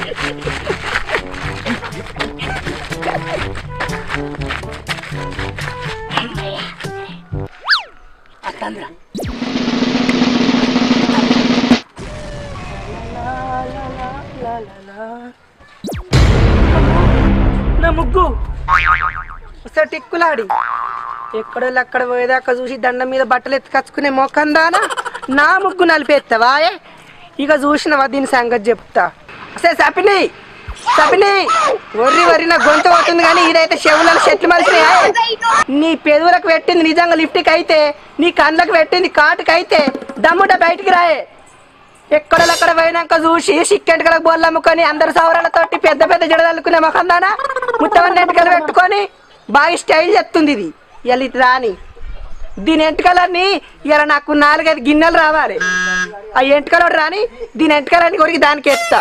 నా ముగ్గు ఒకసారి టిక్కులాడి ఎక్కడో అక్కడ పోయేదాకా చూసి దండం మీద బట్టలు ఎత్తుకచ్చుకునే మొక్కందానా నా ముగ్గు నలిపేస్తావా? ఇక చూసినవా దీని సంగతి చెప్తా. అసే సపిని సపిని వర్రి వర్రి నా గొంతు అవుతుంది కానీ ఇదైతే చెవులలో చెట్లు మలిసినాయా? నీ పెదవులకు పెట్టింది నిజంగా లిఫ్ట్కి అయితే, నీ కళ్ళకు పెట్టింది కాటుకి అయితే దమ్ముట బయటికి రాయే. ఎక్కడక్కడ పోయినాక చూసి చిక్కెంటకలకు బోళ్ళు అమ్ముకొని అందరు సౌరాలతోటి పెద్ద పెద్ద జడదల్లుకునే మొఖందానా ముత్తవన్నీ ఎంటకలు పెట్టుకొని బాగా స్టైల్ చెప్తుంది ఇది. ఇలా ఇది రాని దీని ఎంటకలన్నీ ఇలా నాకు 4-5 గిన్నెలు రావాలి. ఆ ఎంటకలు రాని దీని ఎంటకలన్నీ కొరికి దానికి ఎత్తా.